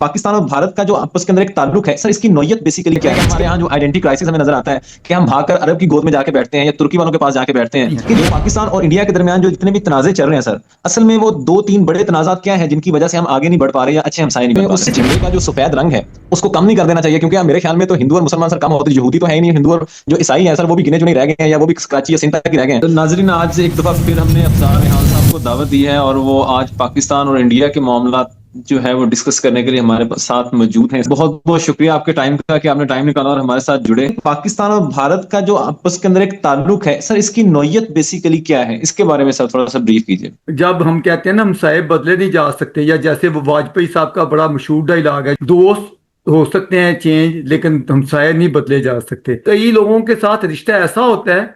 پاکستان اور بھارت کا جو آپس کے اندر ایک تعلق ہے سر، اس کی نوعیت بیسیکلی کیا ہے؟ ہمارے یہاں جو آئیڈینٹی کرائسس ہمیں نظر آتا ہے کہ ہم بھاگ کر عرب کی گود میں جا کے بیٹھتے ہیں یا ترکی والوں کے پاس جا کے بیٹھتے ہیں کہ جو پاکستان اور انڈیا کے درمیان جو جتنے بھی تنازع چل رہے ہیں سر، اصل میں وہ دو تین بڑے تنازعات کیا ہیں جن کی وجہ سے ہم آگے نہیں بڑھ پا رہے یا اچھے ہمسائے نہیں بن پا رہے۔ اس جھنڈے کا جو سفید رنگ ہے اس کو کم نہیں کر دینا چاہیے، کیونکہ میرے خیال میں تو ہندو اور مسلمان سر کم ہوتے، یہودی تو ہے ہی نہیں، ہندو اور جو عیسائی ہیں سر وہ بھی گنے چنے رہ گئے ہیں یا وہ بھی کراچی یا سندھ تک ہی رہ گئے ہیں۔ تو ناظرین، آج ایک دفعہ پھر ہم نے افسار ریحان صاحب کو دعوت دی ہے اور وہ آج پاکستان اور انڈیا کے معاملات جو ہے وہ ڈسکس کرنے کے لیے ہمارے ساتھ موجود ہیں۔ بہت بہت شکریہ آپ کے ٹائم کا کہ آپ نے ٹائم نکالا اور ہمارے ساتھ جڑے۔ پاکستان اور بھارت کا جو آپس کے اندر ایک تعلق ہے سر، اس کی نوعیت بیسیکلی کیا ہے؟ اس کے بارے میں سر تھوڑا سا بریف کیجیے۔ جب ہم کہتے ہیں نا ہمسائے بدلے نہیں جا سکتے، یا جیسے وہ واجپئی صاحب کا بڑا مشہور ڈائلاگ ہے، دوست ہو سکتے ہیں چینج لیکن ہمسائے نہیں بدلے جا سکتے۔ کئی لوگوں کے ساتھ رشتہ ایسا ہوتا ہے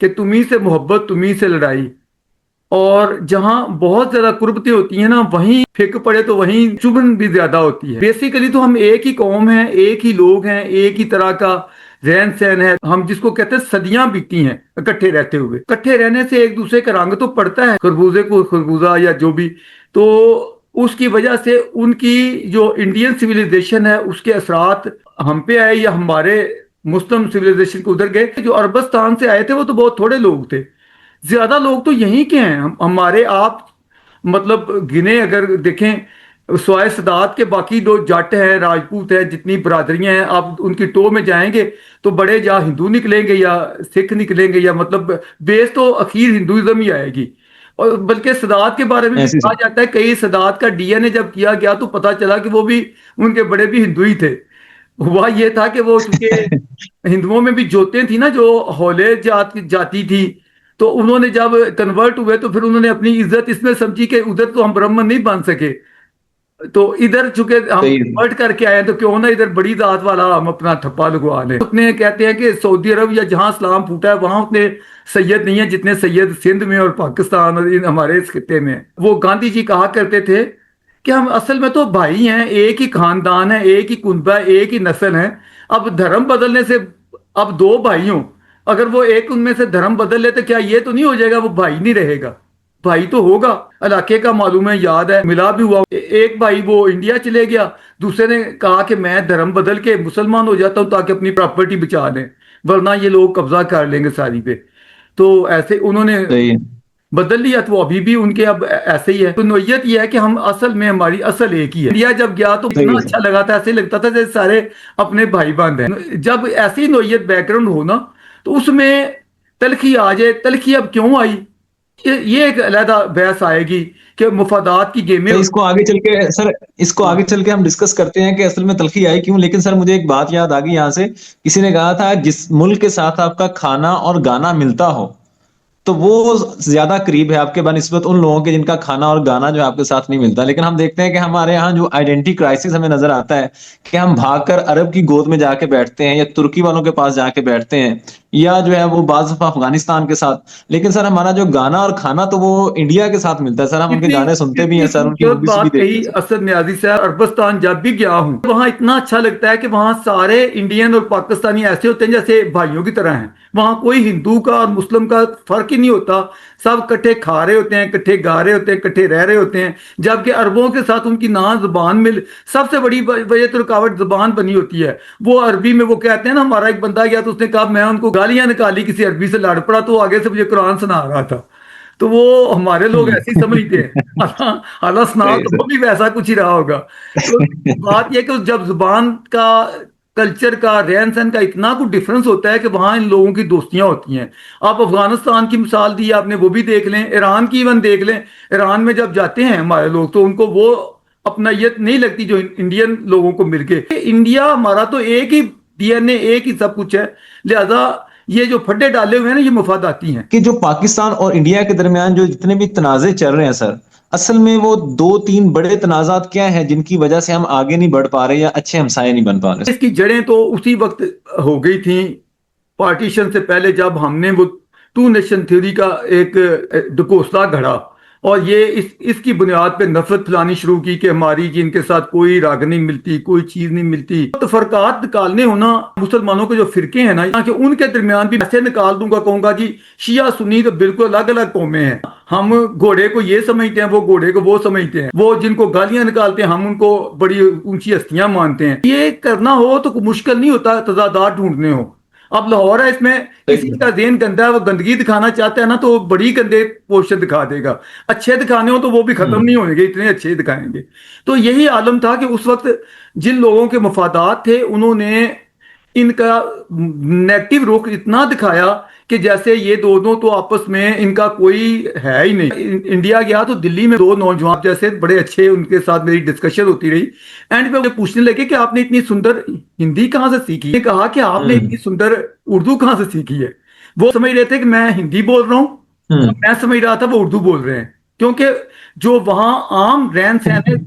کہ تمہیں سے محبت تمہیں سے لڑائی، اور جہاں بہت زیادہ قربتیں ہوتی ہیں نا وہیں پھک پڑے تو وہیں چبھن بھی زیادہ ہوتی ہے۔ بیسیکلی تو ہم ایک ہی قوم ہیں، ایک ہی لوگ ہیں، ایک ہی طرح کا رہن سہن ہے، ہم جس کو کہتے ہیں صدیاں بیتی ہیں اکٹھے رہتے ہوئے۔ اکٹھے رہنے سے ایک دوسرے کا رنگ تو پڑتا ہے، خربوزے کو خربوزہ یا جو بھی، تو اس کی وجہ سے ان کی جو انڈین سویلائزیشن ہے اس کے اثرات ہم پہ آئے یا ہمارے مسلم سویلائزیشن کو ادھر گئے۔ جو عربستان سے آئے تھے وہ تو بہت تھوڑے لوگ تھے، زیادہ لوگ تو یہیں کے ہیں ہمارے۔ آپ مطلب گنے اگر دیکھیں سوائے سادات کے باقی جو جٹ ہیں، راجپوت ہیں، جتنی برادریاں ہیں، آپ ان کی ٹو میں جائیں گے تو بڑے یا ہندو نکلیں گے یا سکھ نکلیں گے، یا مطلب بیس تو اخیر ہندوازم ہی آئے گی۔ اور بلکہ سادات کے بارے میں بھی کہا جاتا ہے، کئی سادات کا ڈی این اے جب کیا گیا تو پتا چلا کہ وہ بھی ان کے بڑے بھی ہندو ہی تھے۔ ہوا یہ تھا کہ وہ چونکہ ہندوؤں میں بھی جوتیں تھیں نا جو ہولے جاتی تھی، تو انہوں نے جب کنورٹ ہوئے تو پھر انہوں نے اپنی عزت اس میں سمجھی کہ ادھر تو ہم برہمن نہیں بن سکے، تو ادھر چونکہ ہم کنورٹ کر کے آئے تو کیوں نہ ادھر بڑی ذات والا ہم اپنا ٹھپا لگوا لیں۔ اتنے کہتے ہیں کہ سعودی عرب یا جہاں اسلام پھوٹا ہے وہاں اتنے سید نہیں ہیں جتنے سید سندھ میں اور پاکستان اور ہمارے اس خطے میں۔ وہ گاندھی جی کہا کرتے تھے کہ ہم اصل میں تو بھائی ہیں، ایک ہی خاندان ہے، ایک ہی کنبہ ہے، ایک ہی نسل ہے۔ اب دھرم بدلنے سے اب دو بھائی ہوں، اگر وہ ایک ان میں سے دھرم بدل لے تو کیا یہ تو نہیں ہو جائے گا وہ بھائی نہیں رہے گا؟ بھائی تو ہوگا۔ علاقے کا معلوم ہے، یاد ہے ملا بھی ہوا، ایک بھائی وہ انڈیا چلے گیا، دوسرے نے کہا کہ میں دھرم بدل کے مسلمان ہو جاتا ہوں تاکہ اپنی پراپرٹی بچا لیں، ورنہ یہ لوگ قبضہ کر لیں گے ساری پہ۔ تو ایسے انہوں نے بدل لیا، تو ابھی بھی ان کے اب ایسے ہی ہے۔ تو نوعیت یہ ہے کہ ہم اصل میں ہماری اصل ایک ہی ہے۔ انڈیا جب گیا تو اتنا اچھا لگا تھا، ایسے لگتا تھا جیسے سارے اپنے بھائی بند ہیں۔ جب ایسی نوعیت بیک گراؤنڈ ہو نا تو اس میں تلخی آ جائے۔ تلخی اب کیوں آئی یہ ایک علیحدہ بحث آئے گی کہ مفادات کی گیمیں۔ اس کو آگے چل کے سر، اس کو آگے چل کے ہم ڈسکس کرتے ہیں کہ اصل میں تلخی آئی کیوں۔ لیکن سر مجھے ایک بات یاد آ گئی یہاں سے، کسی نے کہا تھا جس ملک کے ساتھ آپ کا کھانا اور گانا ملتا ہو تو وہ زیادہ قریب ہے آپ کے بنسبت ان لوگوں کے جن کا کھانا اور گانا جو آپ کے ساتھ نہیں ملتا۔ لیکن ہم دیکھتے ہیں کہ ہمارے یہاں جو آئیڈینٹی کرائسس ہمیں نظر آتا ہے کہ ہم بھاگ کر عرب کی گود میں جا کے بیٹھتے ہیں یا ترکی والوں کے پاس جا کے بیٹھتے ہیں یا جو ہے وہ بعض دفعہ افغانستان کے ساتھ، لیکن سر ہمارا جو گانا اور کھانا تو وہ انڈیا کے ساتھ ملتا ہے۔ سر ہم ان کے گانے سنتے بھی ہیں سر، ان کی موویز بھی دیکھتے ہیں۔ اسد نیازی صاحب، عربستان جب بھی گیا ہوں وہاں اتنا اچھا لگتا ہے کہ وہاں سارے انڈین اور پاکستانی ایسے ہوتے ہیں جیسے بھائیوں کی طرح ہیں۔ وہاں کوئی ہندو کا اور مسلم کا فرق ہی نہیں ہوتا، سب کٹھے کھا رہے ہوتے ہیں، کٹھے گا رہے ہوتے ہیں، کٹھے رہ رہے ہوتے ہیں۔ جبکہ عربوں کے ساتھ ان کی نہ زبان مل، سب سے بڑی وجہ تو رکاوٹ زبان بنی ہوتی ہے۔ وہ عربی میں وہ کہتے ہیں نا، ہمارا ایک بندہ گیا تو اس نے کہا میں ان کو گالیاں نکالی، کسی عربی سے لڑ پڑا تو آگے سے مجھے قرآن سنا رہا تھا۔ تو وہ ہمارے لوگ ایسے ہی سمجھتے ہیں، اللہ سنا تو وہ بھی ویسا کچھ ہی رہا ہوگا۔ تو بات یہ کہ جب زبان کا، کلچر کا، رہن سہن کا اتنا کچھ ڈفرنس ہوتا ہے کہ وہاں ان لوگوں کی دوستیاں ہوتی ہیں۔ آپ افغانستان کی مثال دی آپ نے، وہ بھی دیکھ لیں، ایران کی ایون دیکھ لیں۔ ایران میں جب جاتے ہیں ہمارے لوگ تو ان کو وہ اپنائیت نہیں لگتی جو انڈین لوگوں کو مل کے۔ انڈیا ہمارا تو ایک ہی ڈی این اے، ایک ہی سب کچھ ہے، لہذا یہ جو پھڈے ڈالے ہوئے ہیں نا یہ مفاداتی ہیں۔ کہ جو پاکستان اور انڈیا کے درمیان جو جتنے بھی تنازع چل رہے ہیں سر، اصل میں وہ دو تین بڑے تنازعات کیا ہیں جن کی وجہ سے ہم آگے نہیں بڑھ پا رہے یا اچھے ہمسائے نہیں بن پا رہے؟ اس کی جڑیں تو اسی وقت ہو گئی تھیں پارٹیشن سے پہلے، جب ہم نے وہ ٹو نیشن تھیوری کا ایک ڈکوسلا گھڑا اور یہ اس کی بنیاد پہ نفرت پھیلانی شروع کی کہ ہماری جن کے ساتھ کوئی راگ نہیں ملتی، کوئی چیز نہیں ملتی۔ تفرقات نکالنے ہونا مسلمانوں کے جو فرقے ہیں نا کہ ان کے درمیان بھی ایسے نکال دوں گا، کہوں گا جی شیعہ سنی تو بالکل الگ الگ قومیں ہیں۔ ہم گھوڑے کو یہ سمجھتے ہیں، وہ گھوڑے کو وہ سمجھتے ہیں، وہ جن کو گالیاں نکالتے ہیں ہم ان کو بڑی اونچی ہستیاں مانتے ہیں. یہ کرنا ہو تو مشکل نہیں ہوتا تضادات ڈھونڈنے ہو. اب لاہور ہے، اس میں کسی کا ذہن گندا ہے، وہ گندگی دکھانا چاہتا ہے نا تو وہ بڑی گندے پوسٹر دکھا دے گا. اچھے دکھانے ہو تو وہ بھی ختم نہیں ہونے گے، اتنے اچھے دکھائیں گے. تو یہی عالم تھا کہ اس وقت جن لوگوں کے مفادات تھے انہوں نے ان کا نیگیٹو رخ اتنا دکھایا کہ جیسے یہ دونوں تو آپس میں ان کا کوئی ہے ہی نہیں. انڈیا گیا تو دلی میں 2 نوجوان جیسے بڑے اچھے، ان کے ساتھ میری ڈسکشن ہوتی رہی. اینڈ پہ مجھے پوچھنے لگے کہ آپ نے اتنی سندر ہندی کہاں سے سیکھی؟ میں نے کہا کہ آپ نے اتنی سندر اردو کہاں سے سیکھی ہے؟ وہ سمجھ رہے تھے کہ میں ہندی بول رہا ہوں، میں سمجھ رہا تھا وہ اردو بول رہے ہیں، کیونکہ جو وہاں عام رہن سہن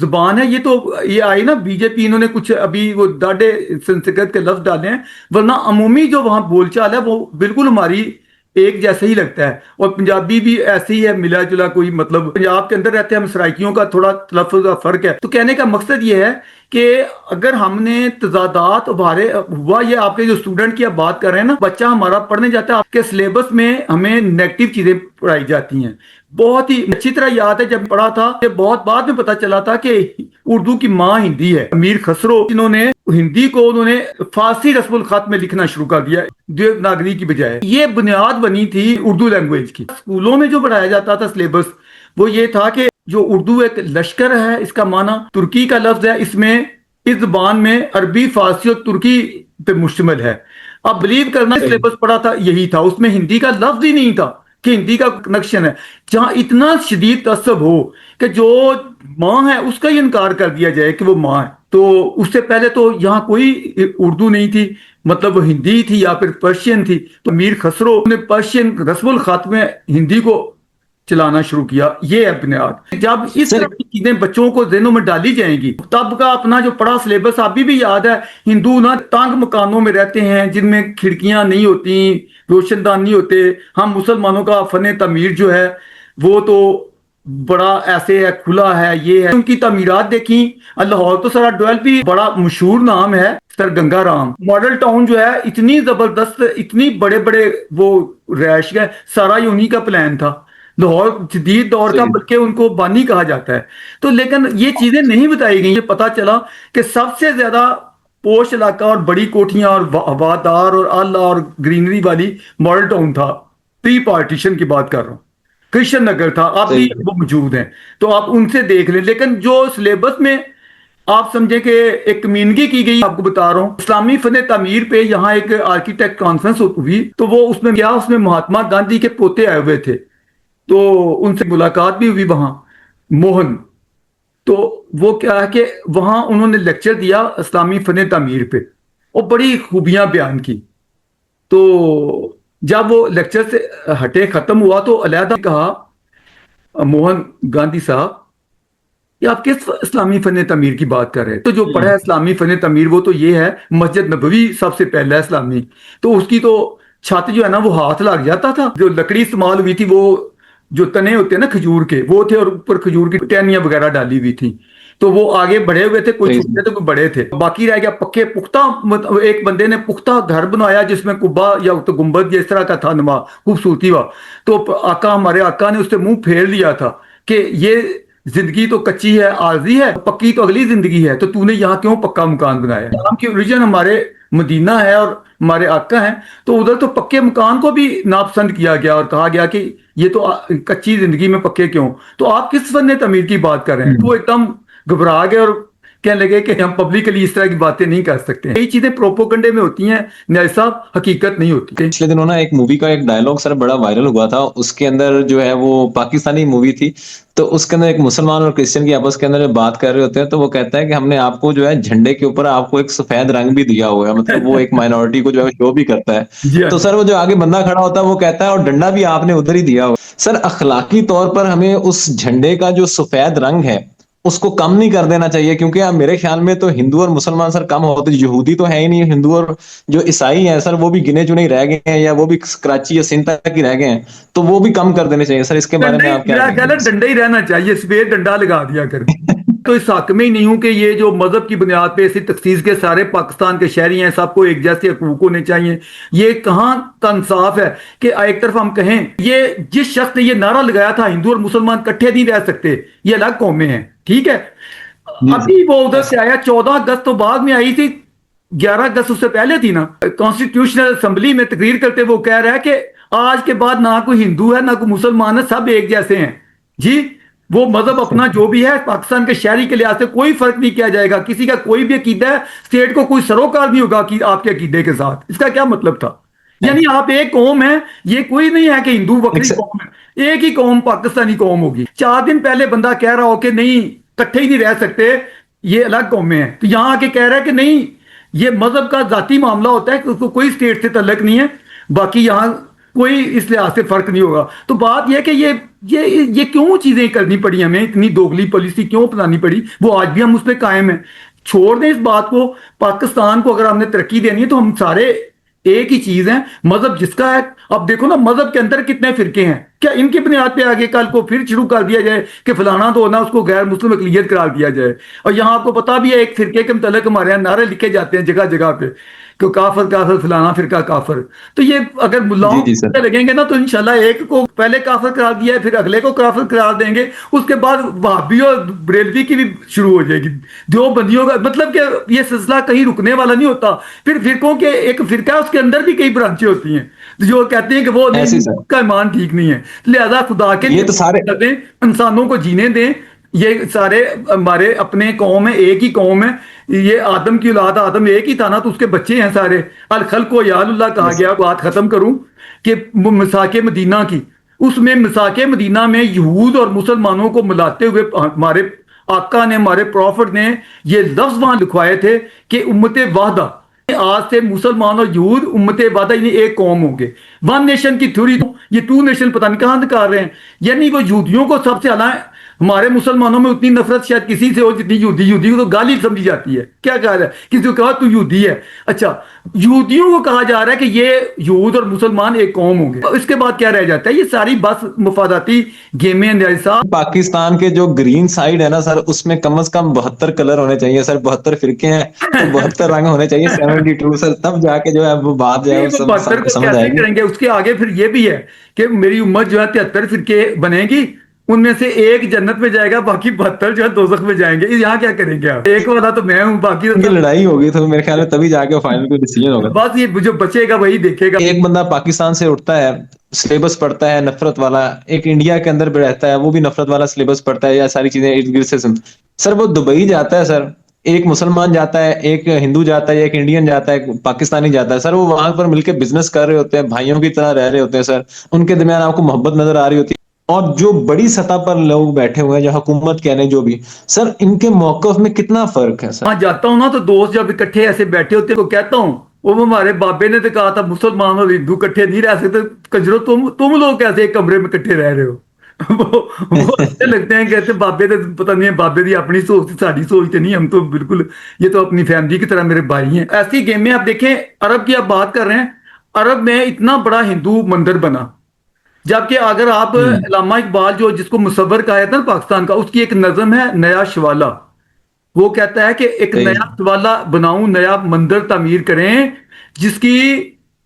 زبان ہے. یہ تو یہ آئی نا بی جے پی، انہوں نے کچھ ابھی وہ ڈاڈے سنسکرت کے لفظ ڈالے ہیں، ورنہ عمومی جو وہاں بول چال ہے وہ بالکل ہماری ایک جیسا ہی لگتا ہے. اور پنجابی بھی ایسے ہی ہے، ملا جلا، کوئی مطلب پنجاب کے اندر رہتے ہیں ہم، سرائکیوں کا تھوڑا تلفظ کا فرق ہے. تو کہنے کا مقصد یہ ہے کہ اگر ہم نے تضادات ابھارے ہوا، یہ آپ کے جو اسٹوڈنٹ کی آپ بات کر رہے ہیں نا، بچہ ہمارا پڑھنے جاتا ہے، آپ کے سلیبس میں ہمیں نیگیٹو چیزیں پڑھائی جاتی ہیں. بہت ہی اچھی طرح یاد ہے جب پڑھا تھا، یہ بہت بعد میں پتا چلا تھا کہ اردو کی ماں ہندی ہے. امیر خسرو جنہوں نے ہندی کو انہوں نے فارسی رسم الخط میں لکھنا شروع کر دیا دیوناگری کی بجائے. یہ بنیاد بنی تھی اردو لینگویج کی. اسکولوں میں جو پڑھایا جاتا تھا سلیبس وہ یہ تھا کہ جو اردو ایک لشکر ہے، اس کا معنی ترکی کا لفظ ہے، اس میں اس زبان میں عربی، فارسی اور ترکی پہ مشتمل ہے. اب بلیو کرنا سلیبس پڑھا تھا یہی تھا، اس میں ہندی کا لفظ ہی نہیں تھا کہ ہندی کا کنیکشن ہے. جہاں اتنا شدید تعصب ہو کہ جو ماں ہے اس کا ہی انکار کر دیا جائے کہ وہ ماں ہے. تو اس سے پہلے تو یہاں کوئی اردو نہیں تھی، مطلب وہ ہندی تھی یا پھر پرشین تھی. تو میر خسرو نے پرشین رسم الخط میں ہندی کو چلانا شروع کیا. یہ ہے بنیاد. جب اس طرح کی چیزیں بچوں کو ذہنوں میں ڈالی جائیں گی، تب کا اپنا جو پڑھا سلیبس ابھی بھی یاد ہے. ہندو نا تنگ مکانوں میں رہتے ہیں جن میں کھڑکیاں نہیں ہوتی، روشن دان نہیں ہوتے. ہم مسلمانوں کا فن تعمیر جو ہے وہ تو بڑا ایسے ہے، کھلا ہے. یہ ہے ان کی تعمیرات دیکھیں. لاہور تو سارا ڈویلپ بھی بڑا مشہور نام ہے، سر گنگا رام ماڈل ٹاؤن جو ہے، اتنی زبردست، اتنی بڑے بڑے وہ رہائش گاہ، سارا ہی انہی کا پلان تھا. لاہور جدید دور کا، بلکہ ان کو بانی کہا جاتا ہے. تو لیکن یہ چیزیں نہیں بتائی گئی. یہ پتا چلا کہ سب سے زیادہ پوش علاقہ اور بڑی کوٹھیاں اور ہوادار اور اعلیٰ اور گرینری والی ماڈل ٹاؤن تھا. پری پارٹیشن کی بات کر رہا ہوں. کرشن نگر تھا، اب بھی وہ موجود ہیں، تو آپ ان سے دیکھ لیں. لیکن جو سلیبس میں آپ سمجھیں کہ ایک کمینگی کی گئی، آپ کو بتا رہا ہوں اسلامی فن تعمیر پہ یہاں ایک آرکیٹیکٹ کانفرنس ہوئی، تو وہ اس میں کیا، اس میں مہاتما گاندھی کے پوتے آئے ہوئے تھے، تو ان سے ملاقات بھی ہوئی وہاں، موہن. تو وہ کیا ہے کہ وہاں انہوں نے لیکچر دیا اسلامی فن تعمیر پہ اور بڑی خوبیاں بیان کی. تو جب وہ لیکچر سے ہٹے، ختم ہوا، تو علیحدہ کہا موہن گاندھی صاحب کہ آپ کس اسلامی فن تعمیر کی بات کر رہے ہیں؟ تو جو پڑھا ہے اسلامی فن تعمیر وہ تو یہ ہے، مسجد نبوی سب سے پہلا ہے اسلامی، تو اس کی تو چھت جو ہے نا وہ ہاتھ لگ جاتا تھا. جو لکڑی استعمال ہوئی تھی وہ جو تنے ہوتے ہیں نا کھجور کے، وہ تھے، اور اوپر کھجور کی ٹہنیاں وغیرہ ڈالی ہوئی تھی. تو وہ آگے بڑھے ہوئے تھے، کوئی چھوٹے تھے کوئی بڑے تھے. باقی رہ گیا پکے پختہ. ایک بندے نے پختہ گھر بنایا جس میں قبہ یا تو گنبد اس طرح کا تھا، نما خوبصورتی ہوا. تو آقا، ہمارے آقا نے اس سے منہ پھیر لیا تھا کہ یہ زندگی تو کچی ہے، عارضی ہے، پکی تو اگلی زندگی ہے، تو نے یہاں کیوں پکا مکان بنایا ہے؟ اسلام کی اوریجن ہمارے مدینہ ہے اور ہمارے آقا ہیں، تو ادھر تو پکے مکان کو بھی ناپسند کیا گیا اور کہا گیا کہ یہ تو کچی زندگی میں پکے کیوں؟ تو آپ کس فن تعمیر کی بات کر رہے ہیں؟ وہ ایک دم گھبرا گئے اور کہنے لگے کہ ہم پبلکلی اس طرح کی باتیں نہیں کر سکتے. کئی چیزیں پروپوگنڈے میں ہوتی ہیں نیاز صاحب، حقیقت نہیں ہوتی. پچھلے دنوں نا ایک مووی کا ایک ڈائلوگ سر بڑا وائرل ہوا تھا. اس کے اندر جو ہے وہ پاکستانی مووی تھی، تو اس کے اندر ایک مسلمان اور کرسچن کی آپس کے اندر بات کر رہے ہوتے ہیں، تو وہ کہتا ہے کہ ہم نے آپ کو جو ہے جھنڈے کے اوپر آپ کو ایک سفید رنگ بھی دیا ہوا ہے، مطلب وہ ایک مائنورٹی کو جو ہے شو بھی کرتا ہے. جی ہاں. تو سر وہ جو آگے بندہ کھڑا ہوتا ہے وہ کہتا ہے اور ڈنڈا بھی آپ نے ادھر ہی دیا ہوا. سر اخلاقی طور پر ہمیں اس جھنڈے کا جو سفید رنگ ہے اس کو کم نہیں کر دینا چاہیے، کیونکہ اب میرے خیال میں تو ہندو اور مسلمان سر کم ہوتے، یہودی تو ہے ہی نہیں، ہندو اور جو عیسائی ہیں سر وہ بھی گنے چنے رہ گئے ہیں، یا وہ بھی کراچی یا سندھ تک ہی رہ گئے ہیں، تو وہ بھی کم کر دینے چاہیے. سر اس کے بارے میں آپ کیا کہیں گے؟ ڈنڈا ہی رہنا چاہیے، سفید ڈنڈا لگا دیا کر. تو اس حق میں ہی نہیں ہوں کہ یہ جو مذہب کی بنیاد پہ ایسی تخصیص کے سارے پاکستان کے شہری ہیں سب کو ایک جیسے حقوق ہونے چاہیے. یہ کہاں کا انصاف ہے کہ ایک طرف ہم کہیں یہ جس شخص نے یہ نعرہ لگایا تھا ہندو اور مسلمان کٹھے نہیں رہ سکتے, یہ الگ قومیں ہیں, ٹھیک ہے, ابھی وہ ادھر سے آیا 14 اگست تو بعد میں آئی تھی, 11 اگست اس سے پہلے تھی نا, کانسٹیٹیوشنل اسمبلی میں تقریر کرتے وہ کہہ رہا ہے کہ آج کے بعد نہ کوئی ہندو ہے نہ کوئی مسلمان ہے, سب ایک جیسے ہیں. جی وہ مذہب اپنا جو بھی ہے پاکستان کے شہری کے لحاظ سے کوئی فرق نہیں کیا جائے گا, کسی کا کوئی بھی عقیدہ ہے اسٹیٹ کو کوئی سروکار نہیں ہوگا کہ آپ کے عقیدے کے ساتھ. اس کا کیا مطلب تھا؟ یعنی آپ ایک قوم ہیں, یہ کوئی نہیں ہے کہ ہندو بکری قوم ہے, ایک ہی قوم پاکستانی قوم ہوگی. 4 دن پہلے بندہ کہہ رہا ہو کہ نہیں کٹھے ہی نہیں رہ سکتے, یہ الگ قومیں ہیں, تو یہاں آ کے کہہ رہا ہے کہ نہیں یہ مذہب کا ذاتی معاملہ ہوتا ہے کہ اس کو کوئی اسٹیٹ سے تعلق نہیں ہے, باقی یہاں کوئی اس لحاظ سے فرق نہیں ہوگا. تو بات یہ کہ یہ کیوں چیزیں کرنی پڑی ہمیں, اتنی دوگلی پالیسی کیوں اپنانی پڑی, وہ آج بھی ہم اس پہ قائم ہیں. چھوڑ دیں اس بات کو, پاکستان کو اگر ہم نے ترقی دینی ہے تو ہم سارے ایک ہی چیز ہیں, مذہب جس کا ہے. اب دیکھو نا مذہب کے اندر کتنے فرقے ہیں, کیا ان کی بنیاد پہ آگے کل کو پھر شروع کر دیا جائے کہ فلانا تو ہونا اس کو غیر مسلم اقلیت قرار دیا جائے. اور یہاں آپ کو پتا بھی ہے ایک فرقے کے متعلق ہمارے یہاں نعرے لکھے جاتے ہیں جگہ جگہ پہ کہ کافر کافر فلانا فرقہ کافر. تو یہ اگر ملاؤں لگیں گے نا تو انشاءاللہ ایک کو پہلے کافر قرار دیا ہے, پھر اگلے کو کافر قرار دیں گے, اس کے بعد وہابی اور بریلوی کی بھی شروع ہو جائے گی, دیوبندیوں کا. مطلب کہ یہ سلسلہ کہیں رکنے والا نہیں ہوتا. پھر فرقوں کے ایک فرقہ اس کے اندر بھی کئی برانچیں ہوتی ہیں جو کہتے ہیں کہ وہ کا ایمان ٹھیک نہیں ہے. لہذا خدا کے لیے دیں, انسانوں کو جینے دیں. یہ سارے ہمارے اپنے قوم ہے, ایک ہی قوم ہے, یہ آدم کی اولاد, آدم ایک ہی تھا نا, تو اس کے بچے ہیں سارے. الخلق و یال اللہ کہا گیا. بات ختم کروں کہ مساق مدینہ کی, اس میں مساق مدینہ میں یہود اور مسلمانوں کو ملاتے ہوئے ہمارے آقا نے, ہمارے پروفٹ نے یہ لفظ وہاں لکھوائے تھے کہ امت واحدہ, آج سے مسلمان اور یہود امت واحدہ یعنی ایک قوم ہوں گے. 1 نیشن کی تھیوری, یہ 2 نیشن پتہ نہیں کہاں نکال رہے ہیں. یعنی وہ یہودیوں کو سب سے اعلیٰ, ہمارے مسلمانوں میں اتنی نفرت شاید کسی سے ہو جتنی یہودی کو تو گالی سمجھی جاتی ہے. کیا کہا رہا ہے, کسی کو کہا تو یہودی ہے, اچھا یہودیوں کو کہا جا رہا ہے کہ یہ یہود اور مسلمان ایک قوم ہوں گے. اس کے بعد کیا رہ جاتا ہے, یہ ساری بس مفاداتی گیمیں. پاکستان کے جو گرین سائیڈ ہے نا سر, اس میں کم از کم 72 کلر ہونے چاہیے سر, 72 فرقے ہیں تو 72 رنگ ہونے چاہیے, 72 سر, تب جا کے جو ہے وہ بات جو ہے سمجھ آئے گی. اس کے آگے پھر یہ بھی ہے کہ میری امت جو ہے 73 فرقے بنے گی, ان میں سے ایک جنت میں جائے گا, باقی 72 جو ہے دوزخ میں جائیں گے. یہاں کیا کریں گے آپ, ایک والا تو میں ہوں, باقی لڑائی ہوگی تو میرے خیال میں تبھی جا کے فائنل کوئی ڈیسیژن ہوگا. بس یہ جو بچے گا وہی دیکھے گا. ایک بندہ پاکستان سے اٹھتا ہے, سلیبس پڑھتا ہے نفرت والا, ایک انڈیا کے اندر بھی رہتا ہے وہ بھی نفرت والا سلیبس پڑھتا ہے, یا ساری چیزیں ارد گرد سے سر, وہ دبئی جاتا ہے سر, ایک مسلمان جاتا ہے, ایک ہندو جاتا ہے, ایک انڈین جاتا ہے, ایک پاکستانی جاتا ہے سر, وہ وہاں پر مل کے بزنس کر رہے ہوتے ہیں, بھائیوں کی طرح رہ رہے ہوتے ہیں سر, ان کے درمیان آپ کو محبت نظر آ رہی ہوتی ہے. اور جو بڑی سطح پر لوگ بیٹھے ہوئے ہیں, جو حکومت کہہ رہے ہیں, جو بھی سر, ان کے موقف میں کتنا فرق ہے سر. ہاں جاتا ہوں نا تو دوست جب اکٹھے ایسے بیٹھے ہوتے ہیں تو کہتا ہوں, وہ ہمارے بابے نے تو کہا تھا مسلمان اور ہندو کٹھے نہیں رہ سکتے. کجرو تم لوگ کیسے ایک کمرے میں کٹھے رہ رہے ہو. وہ اچھے لگتے ہیں, کہتے بابے نے پتہ نہیں ہے, بابے دی اپنی سوچ ساری سوچ نہیں, ہم تو بالکل یہ تو اپنی فیملی کی طرح میرے بھائی ہیں. ایسی گیم میں آپ دیکھیں, عرب کی آپ بات کر رہے ہیں, عرب میں اتنا بڑا ہندو مندر بنا, جبکہ اگر آپ علامہ اقبال جو جس کو مصور کہا جاتا ہے پاکستان کا, اس کی ایک نظم ہے نیا شوالا, وہ کہتا ہے کہ ایک نیا شوالا بناؤں, نیا مندر تعمیر کریں جس کی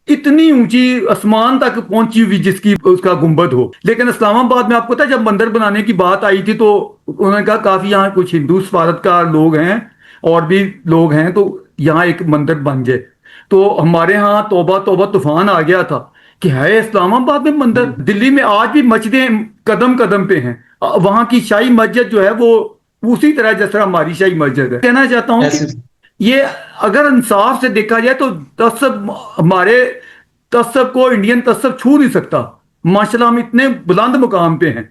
اتنی اونچی آسمان تک پہنچی ہوئی جس کی اس کا گنبد ہو. لیکن اسلام آباد میں آپ کو پتا ہے جب مندر بنانے کی بات آئی تھی تو انہوں نے کہا کافی یہاں کچھ ہندو سفارتکار لوگ ہیں اور بھی لوگ ہیں, تو یہاں ایک مندر بن جائے. تو ہمارے ہاں توبہ توبہ طوفان آ گیا تھا کہ ہے اسلام آباد میں مندر. دلی میں آج بھی مسجدیں قدم قدم پہ ہیں, وہاں کی شاہی مسجد جو ہے وہ اسی طرح جس طرح ہماری شاہی مسجد ہے. کہنا چاہتا ہوں کہ یہ اگر انصاف سے دیکھا جائے تو تعصب, ہمارے تعصب کو انڈین تعصب چھو نہیں سکتا. ماشاءاللہ ہم اتنے بلند مقام پہ ہیں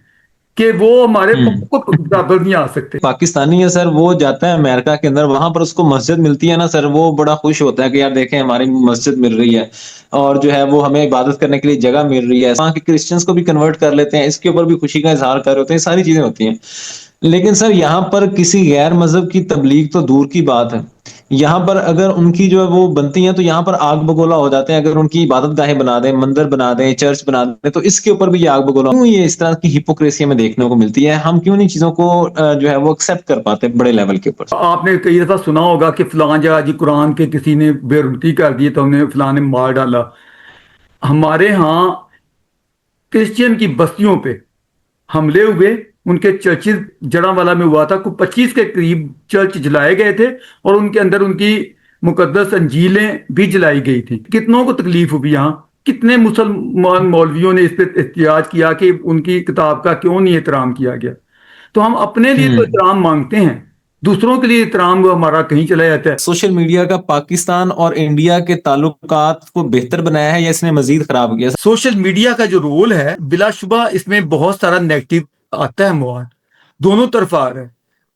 کہ وہ ہمارے کو برابر نہیں آ سکتے. پاکستانی ہے سر, وہ جاتا ہے امریکہ کے اندر, وہاں پر اس کو مسجد ملتی ہے نا سر, وہ بڑا خوش ہوتا ہے کہ یار دیکھیں ہماری مسجد مل رہی ہے, اور جو ہے وہ ہمیں عبادت کرنے کے لیے جگہ مل رہی ہے. وہاں کے کرسچنس کو بھی کنورٹ کر لیتے ہیں, اس کے اوپر بھی خوشی کا اظہار کر رہے ہوتے ہیں, ساری چیزیں ہوتی ہیں. لیکن سر یہاں پر کسی غیر مذہب کی تبلیغ تو دور کی بات ہے, یہاں پر اگر ان کی جو ہے وہ بنتی ہیں تو یہاں پر آگ بگولا ہو جاتے ہیں. اگر ان کی عبادت گاہیں بنا دیں, مندر بنا دیں, چرچ بنا دیں, تو اس کے اوپر بھی یہ آگ بگولا. کیوں یہ اس طرح کی ہپوکریسی ہمیں دیکھنے کو ملتی ہے؟ ہم کیوں نہیں چیزوں کو جو ہے وہ ایکسپٹ کر پاتے بڑے لیول کے اوپر؟ آپ نے کئی دفعہ سنا ہوگا کہ فلاں جگہ جی قرآن کے کسی نے بے رمتی کر دی تو انہیں فلاں نے مار ڈالا. ہمارے ہاں کرسچین کی بستیوں پہ حملے ہوئے, ان کے چرچز جڑاں میں ہوا تھا, کوئی 25 کے قریب چرچ جلائے گئے تھے اور ان کے اندر ان کی مقدس انجیلیں بھی جلائی گئی تھی. کتنوں کو تکلیف ہوئی یہاں, کتنے مسلمان مولویوں نے اس پہ احتجاج کیا کہ ان کی کتاب کا کیوں نہیں احترام کیا گیا. تو ہم اپنے لیے تو احترام مانگتے ہیں, دوسروں کے لیے احترام ہمارا کہیں چلا جاتا ہے. سوشل میڈیا کا پاکستان اور انڈیا کے تعلقات کو بہتر بنایا ہے یا اس نے مزید خراب کیا؟ سوشل میڈیا کا جو رول ہے بلا شبہ اس میں بہت سارا نیگیٹو آتا ہے, مواد دونوں طرف آ رہا ہے,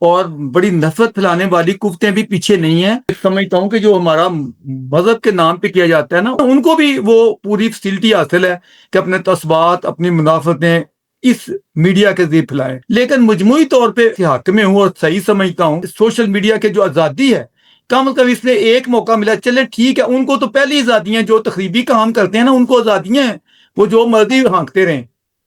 اور بڑی نفرت پھیلانے والی قوتیں بھی پیچھے نہیں ہیں. سمجھتا ہوں کہ جو ہمارا مذہب کے نام پہ کیا جاتا ہے نا, ان کو بھی وہ پوری فیسلٹی حاصل ہے کہ اپنے تسبات, اپنی منافعتیں اس میڈیا کے ذریعے پھیلائیں. لیکن مجموعی طور پہ حق میں ہوں اور صحیح سمجھتا ہوں سوشل میڈیا کے جو آزادی ہے, کم از کم اس میں ایک موقع ملا, چلے ٹھیک ہے, ان کو تو پہلی آزادیاں جو تخریبی کام کرتے ہیں نا ان کو آزادیاں ہیں, وہ جو مرضی ہانکتے رہیں.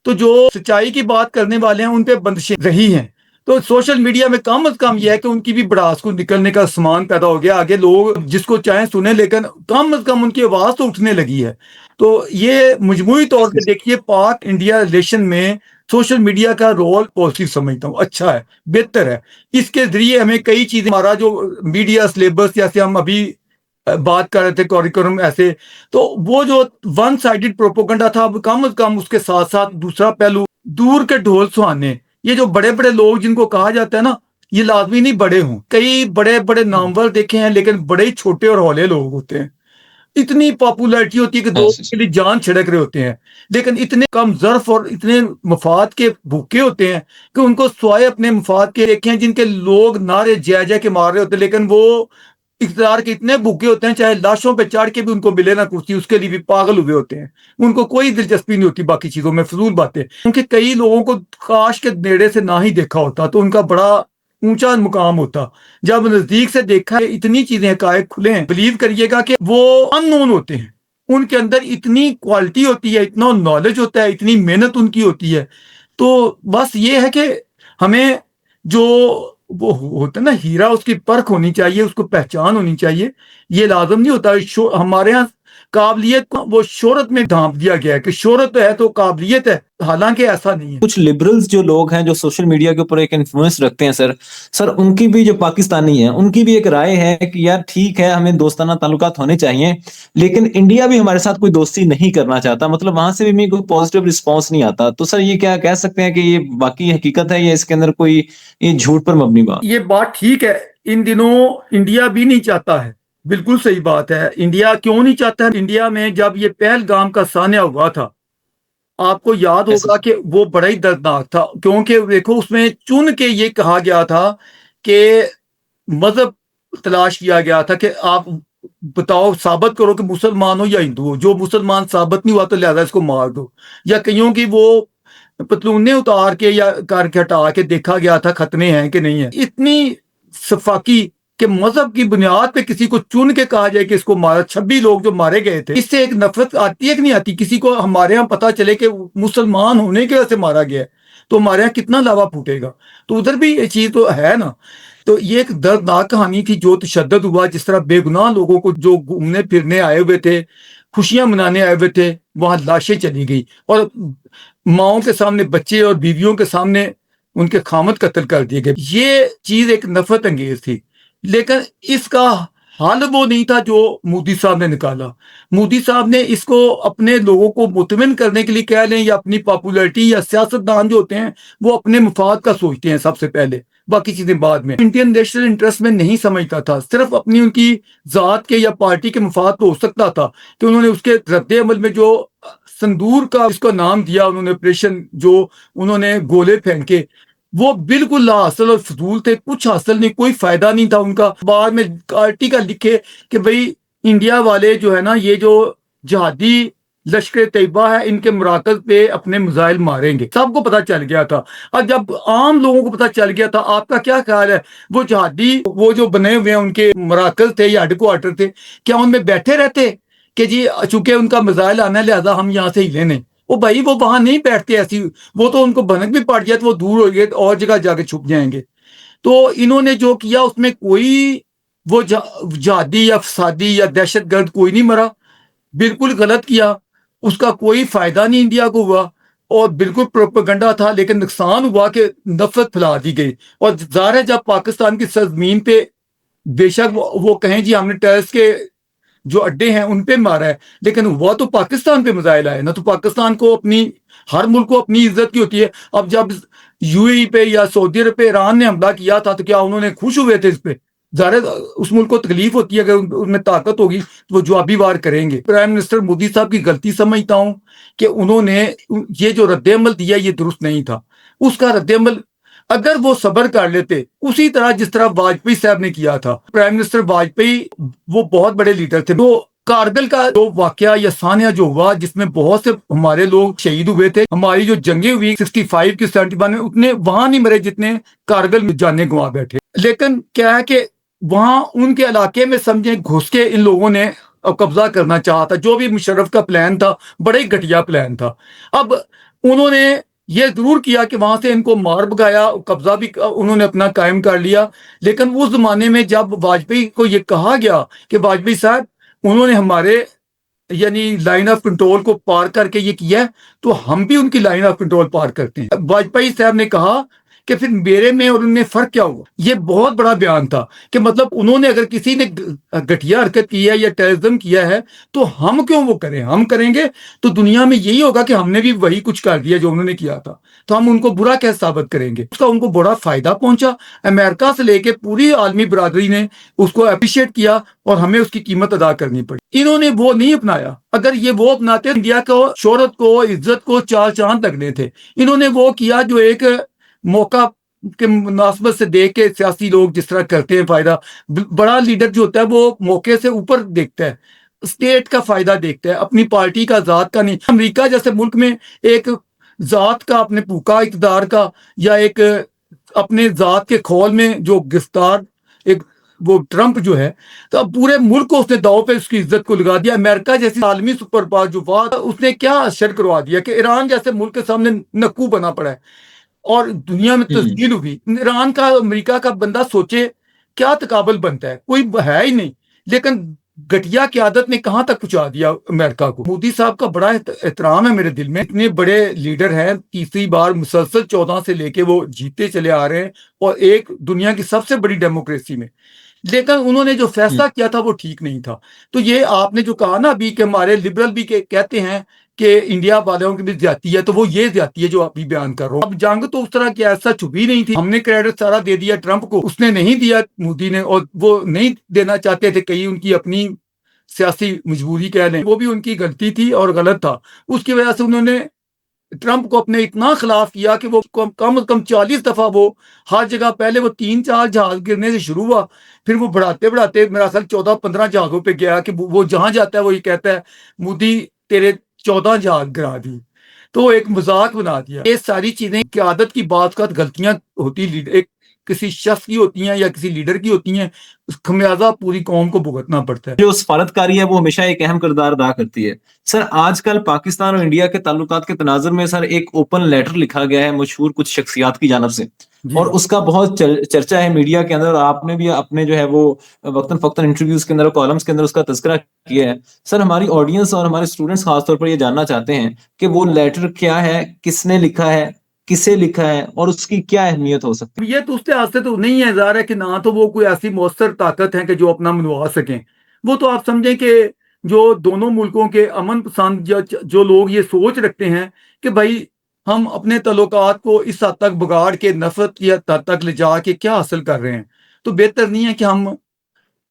تو جو سچائی کی بات کرنے والے ہیں ان پہ بندشیں رہی ہیں. تو سوشل میڈیا میں کم از کم یہ ہے کہ ان کی بھی بڑاس کو نکلنے کا سامان پیدا ہو گیا, آگے لوگ جس کو چاہیں سنیں, لیکن کم از کم ان کی آواز تو اٹھنے لگی ہے. تو یہ مجموعی طور پہ دیکھیے پاک انڈیا ریلیشن میں سوشل میڈیا کا رول پازیٹیو سمجھتا ہوں, اچھا ہے, بہتر ہے. اس کے ذریعے ہمیں کئی چیزیں, ہمارا جو میڈیا سلیبس جیسے ہم ابھی بات کر رہے تھے کوریکولم ایسے, تو وہ جو ون سائیڈڈ پروپوگنڈا تھا, اب کم از کم اس کے ساتھ ساتھ دوسرا پہلو, دور کے ڈھول سہانے, یہ جو بڑے بڑے لوگ جن کو کہا جاتا ہے نا, یہ لازمی نہیں بڑے ہوں. کئی بڑے بڑے نامور دیکھے ہیں لیکن بڑے ہی چھوٹے اور ہولے لوگ ہوتے ہیں. اتنی پاپولیرٹی ہوتی ہے کہ دو کے لیے جان چھڑک رہے ہوتے ہیں, لیکن اتنے کم ظرف اور اتنے مفاد کے بھوکے ہوتے ہیں کہ ان کو سوائے اپنے مفاد کے دیکھے ہیں جن کے لوگ نعرے جے جے کے مار رہے ہوتے ہیں, لیکن وہ اقتدار کے اتنے بھوکے ہوتے ہیں چاہے لاشوں پہ چڑھ کے بھی ان کو ملے نہ کرسی, اس کے لیے بھی پاگل ہوئے ہوتے ہیں. ان کو کوئی دلچسپی نہیں ہوتی باقی چیزوں میں, فضول باتیں. کیونکہ کئی لوگوں کو کاش کے نیڑے سے نہ ہی دیکھا ہوتا تو ان کا بڑا اونچا مقام ہوتا. جب نزدیک سے دیکھا ہے اتنی چیزیں حقائق کھلے ہیں, بلیو کریے گا کہ وہ ان نون ہوتے ہیں, ان کے اندر اتنی کوالٹی ہوتی ہے, اتنا نالج ہوتا ہے, اتنی محنت ان کی ہوتی ہے. تو بس یہ ہے کہ ہمیں جو وہ ہوتا ہے نا ہیرا, اس کی پرکھ ہونی چاہیے, اس کو پہچان ہونی چاہیے. یہ لازم نہیں ہوتا ہمارے ہاں قابلیت کو وہ شہرت میں ڈھانپ دیا گیا ہے کہ شہرت ہے تو قابلیت ہے, حالانکہ ایسا نہیں ہے. کچھ لبرلز جو لوگ ہیں جو سوشل میڈیا کے اوپر ایک انفلوئنس رکھتے ہیں سر ان کی بھی, جو پاکستانی ہیں, ان کی بھی ایک رائے ہے کہ یار ٹھیک ہے ہمیں دوستانہ تعلقات ہونے چاہیے, لیکن انڈیا بھی ہمارے ساتھ کوئی دوستی نہیں کرنا چاہتا, مطلب وہاں سے بھی ہمیں کوئی پازیٹیو رسپانس نہیں آتا. تو سر یہ کیا کہہ سکتے ہیں کہ یہ باقی حقیقت ہے یا اس کے اندر کوئی یہ جھوٹ پر مبنی بات؟ یہ بات ٹھیک ہے, ان دنوں انڈیا بھی نہیں چاہتا ہے, بالکل صحیح بات ہے. انڈیا کیوں نہیں چاہتا ہے؟ انڈیا میں جب یہ پہلگام کا سانحہ ہوا تھا, آپ کو یاد ہوگا کہ وہ بڑا ہی دردناک تھا, کیونکہ دیکھو اس میں چن کے یہ کہا گیا تھا کہ مذہب تلاش کیا گیا تھا کہ آپ بتاؤ, ثابت کرو کہ مسلمان ہو یا ہندو ہو. جو مسلمان ثابت نہیں ہوا تو لہذا اس کو مار دو, یا کئیوں کی وہ پتلونے اتار کے یا کر کے ہٹا کے دیکھا گیا تھا ختنے ہیں کہ نہیں ہے. اتنی صفاقی کہ مذہب کی بنیاد پہ کسی کو چن کے کہا جائے کہ اس کو مارا. 26 لوگ جو مارے گئے تھے, اس سے ایک نفرت آتی ہے کہ نہیں آتی؟ کسی کو ہمارے یہاں پتا چلے کہ مسلمان ہونے کی وجہ سے مارا گیا ہے تو ہمارے یہاں کتنا لاوا پھوٹے گا. تو ادھر بھی یہ چیز تو ہے نا. تو یہ ایک دردناک کہانی تھی جو تشدد ہوا, جس طرح بے گناہ لوگوں کو جو گھومنے پھرنے آئے ہوئے تھے, خوشیاں منانے آئے ہوئے تھے, وہاں لاشیں چلی گئی, اور ماؤں کے سامنے بچے اور بیویوں کے سامنے ان کے خامد قتل کر دیے گئے. یہ چیز ایک نفرت انگیز تھی, لیکن اس کا حل وہ نہیں تھا جو مودی صاحب نے نکالا. مودی صاحب نے اس کو اپنے لوگوں کو مطمئن کرنے کے لیے کہہ لیں, یا اپنی پاپولیرٹی, یا سیاستدان جو ہوتے ہیں وہ اپنے مفاد کا سوچتے ہیں سب سے پہلے, باقی چیزیں بعد میں. انڈین نیشنل انٹرسٹ میں نہیں سمجھتا تھا, صرف اپنی ان کی ذات کے یا پارٹی کے مفاد تو ہو سکتا تھا کہ انہوں نے اس کے رد عمل میں جو سندور کا اس کا نام دیا انہوں نے, آپریشن جو انہوں نے گولے پھینکے, وہ بالکل لا حاصل اور فضول تھے, کچھ حاصل نہیں, کوئی فائدہ نہیں تھا ان کا. بعد میں پارٹی کا لکھے کہ بھئی انڈیا والے جو ہے نا, یہ جو جہادی لشکر طیبہ ہے، ان کے مراکز پہ اپنے میزائل ماریں گے، سب کو پتہ چل گیا تھا۔ اور جب عام لوگوں کو پتہ چل گیا تھا، آپ کا کیا خیال ہے وہ جہادی وہ جو بنے ہوئے ہیں ان کے مراکز تھے یا ہیڈ کوارٹر تھے، کیا ان میں بیٹھے رہتے کہ جی چونکہ ان کا میزائل آنا ہے لہذا ہم یہاں سے ہلے نہیں؟ وہ بھائی وہ وہاں نہیں بیٹھتے ایسی، وہ تو ان کو بھنک بھی پڑ جائے تو وہ دور ہو گئے اور جگہ جا کے چھپ جائیں گے۔ تو انہوں نے جو کیا اس میں کوئی وہ جہادی یا فسادی یا دہشت گرد کوئی نہیں مرا، بالکل غلط کیا، اس کا کوئی فائدہ نہیں انڈیا کو ہوا، اور بالکل پروپیگنڈا تھا، لیکن نقصان ہوا کہ نفرت پھیلا دی گئی۔ اور ظاہر ہے جب پاکستان کی سرزمین پہ بے شک وہ کہیں جی ہم نے ٹیررس کے جو اڈے ہیں ان پہ مارا ہے، لیکن ہوا تو پاکستان پہ میزائل آئے نہ، تو پاکستان کو اپنی ہر ملک کو اپنی عزت کی ہوتی ہے۔ اب جب یو اے ای پہ یا سعودی عرب پہ ایران نے حملہ کیا تھا تو کیا انہوں نے خوش ہوئے تھے اس پہ؟ ظاہر اس ملک کو تکلیف ہوتی ہے، اگر ان میں طاقت ہوگی تو وہ جوابی وار کریں گے۔ پرائم منسٹر مودی صاحب کی غلطی سمجھتا ہوں کہ انہوں نے یہ جو رد عمل دیا یہ درست نہیں تھا۔ اس کا رد عمل اگر وہ صبر کر لیتے اسی طرح جس طرح واجپئی صاحب نے کیا تھا، پرائم منسٹر واجپئی وہ بہت بڑے لیڈر تھے، وہ کارگل کا جو واقعہ یا سانحہ جو ہوا جس میں بہت سے ہمارے لوگ شہید ہوئے تھے، ہماری جو جنگیں ہوئی 65 کی 71 میں، اتنے وہاں نہیں مرے جتنے کارگل میں جانے گنوا بیٹھے۔ لیکن کیا ہے کہ وہاں ان کے علاقے میں سمجھیں گھس کے ان لوگوں نے قبضہ کرنا چاہا تھا، جو بھی مشرف کا پلان تھا بڑا ہی گھٹیا پلان تھا۔ اب انہوں نے یہ ضرور کیا کہ وہاں سے ان کو مار بگایا، قبضہ بھی انہوں نے اپنا قائم کر لیا، لیکن اس زمانے میں جب واجپئی کو یہ کہا گیا کہ واجپئی صاحب انہوں نے ہمارے یعنی لائن آف کنٹرول کو پار کر کے یہ کیا ہے تو ہم بھی ان کی لائن آف کنٹرول پار کرتے ہیں، واجپئی صاحب نے کہا کہ پھر میرے میں اور ان میں فرق کیا ہوا؟ یہ بہت بڑا بیان تھا کہ مطلب انہوں نے اگر کسی نے گھٹیا حرکت کی ہے یا ٹیررزم کیا ہے تو ہم کیوں وہ کریں؟ ہم کریں گے تو دنیا میں یہی ہوگا کہ ہم نے بھی وہی کچھ کر دیا جو انہوں نے کیا تھا، تو ہم ان کو برا کیسے ثابت کریں گے؟ اس کا ان کو بڑا فائدہ پہنچا، امریکہ سے لے کے پوری عالمی برادری نے اس کو اپریشیٹ کیا اور ہمیں اس کی قیمت ادا کرنی پڑی۔ انہوں نے وہ نہیں اپنایا، اگر یہ وہ اپناتے انڈیا کو شہرت کو عزت کو چار چاند لگنے تھے۔ انہوں نے وہ کیا جو ایک موقع کے مناسبت سے دیکھ کے سیاسی لوگ جس طرح کرتے ہیں، فائدہ بڑا لیڈر جو ہوتا ہے وہ موقع سے اوپر دیکھتا ہے، اسٹیٹ کا فائدہ دیکھتا ہے، اپنی پارٹی کا ذات کا نہیں۔ امریکہ جیسے ملک میں ایک ذات کا اپنے پھوکا اقتدار کا یا ایک اپنے ذات کے کھول میں جو گرفتار ایک وہ ٹرمپ جو ہے، تو اب پورے ملک کو اس نے داؤ پہ اس کی عزت کو لگا دیا۔ امریکہ جیسی عالمی سپر پاور جو بات اس نے کیا اشر کروا دیا کہ ایران جیسے ملک کے سامنے نکو بنا پڑا ہے اور دنیا میں تسجیل ہوئی۔ ایران کا امریکہ کا بندہ سوچے کیا تقابل بنتا ہے، کوئی ہے ہی نہیں، لیکن گٹیا قیادت نے کہاں تک پہنچا دیا امریکہ کو۔ مودی صاحب کا بڑا احترام ہے میرے دل میں، اتنے بڑے لیڈر ہیں، تیسری بار مسلسل 14 سے لے کے وہ جیتے چلے آ رہے ہیں اور ایک دنیا کی سب سے بڑی ڈیموکریسی میں، لیکن انہوں نے جو فیصلہ کیا تھا وہ ٹھیک نہیں تھا۔ تو یہ آپ نے جو کہا نا ابھی کہ ہمارے لبرل بھی کہتے ہیں کہ انڈیا والوں کی بھی زیادتی ہے، تو وہ یہ زیادتی ہے جو ابھی بیان کر رہا ہوں۔ اب جنگ تو اس طرح کی ایسا چھپی نہیں تھی، ہم نے کریڈٹ سارا دے دیا ٹرمپ کو، اس نے نہیں دیا مودی نے، اور وہ نہیں دینا چاہتے تھے، کہیں ان کی اپنی سیاسی مجبوری کہہ لیں، وہ بھی ان کی غلطی تھی اور غلط تھا۔ اس کی وجہ سے انہوں نے ٹرمپ کو اپنے اتنا خلاف کیا کہ وہ کم از کم 40 دفعہ وہ ہر جگہ، پہلے وہ 3-4 جہاز گرنے سے شروع ہوا، پھر وہ بڑھاتے بڑھاتے میرا خیال 14-15 جہازوں پہ گیا کہ وہ جہاں جاتا ہے وہ یہ کہتا ہے مودی تیرے 14 جہاز گرا دی، تو ایک مذاق بنا دیا۔ یہ ساری چیزیں قیادت کی بعض اوقات غلطیاں ہوتی ایک کسی شخص کی ہوتی ہیں یا کسی لیڈر کی ہوتی ہیں، خمیازہ پوری قوم کو بھگتنا پڑتا ہے۔ جو سفارتکاری ہے وہ ہمیشہ ایک اہم کردار ادا کرتی ہے۔ سر آج کل پاکستان اور انڈیا کے تعلقات کے تناظر میں سر ایک اوپن لیٹر لکھا گیا ہے مشہور کچھ شخصیات کی جانب سے، اور اس کا بہت چرچا ہے میڈیا کے اندر، اور آپ نے بھی اپنے جو ہے وہ وقتاً فوقتاً انٹرویوز کے اندر اور کالمز کے اندر اس کا تذکرہ کیا ہے۔ سر ہماری آڈینس اور ہمارے اسٹوڈنٹس خاص طور پر یہ جاننا چاہتے ہیں کہ وہ لیٹر کیا ہے، کس نے لکھا ہے، کسے لکھا ہے، اور اس کی کیا اہمیت ہو سکتی ہے؟ یہ تو اس لحاظ سے تو نہیں ہے، ظاہر ہے کہ نہ تو وہ کوئی ایسی مؤثر طاقت ہے کہ جو اپنا منوا سکیں۔ وہ تو آپ سمجھیں کہ جو دونوں ملکوں کے امن پسند جو لوگ یہ سوچ رکھتے ہیں کہ بھائی ہم اپنے تعلقات کو اس حد تک بگاڑ کے نفرت کی حد تک لے جا کے کیا حاصل کر رہے ہیں، تو بہتر نہیں ہے کہ ہم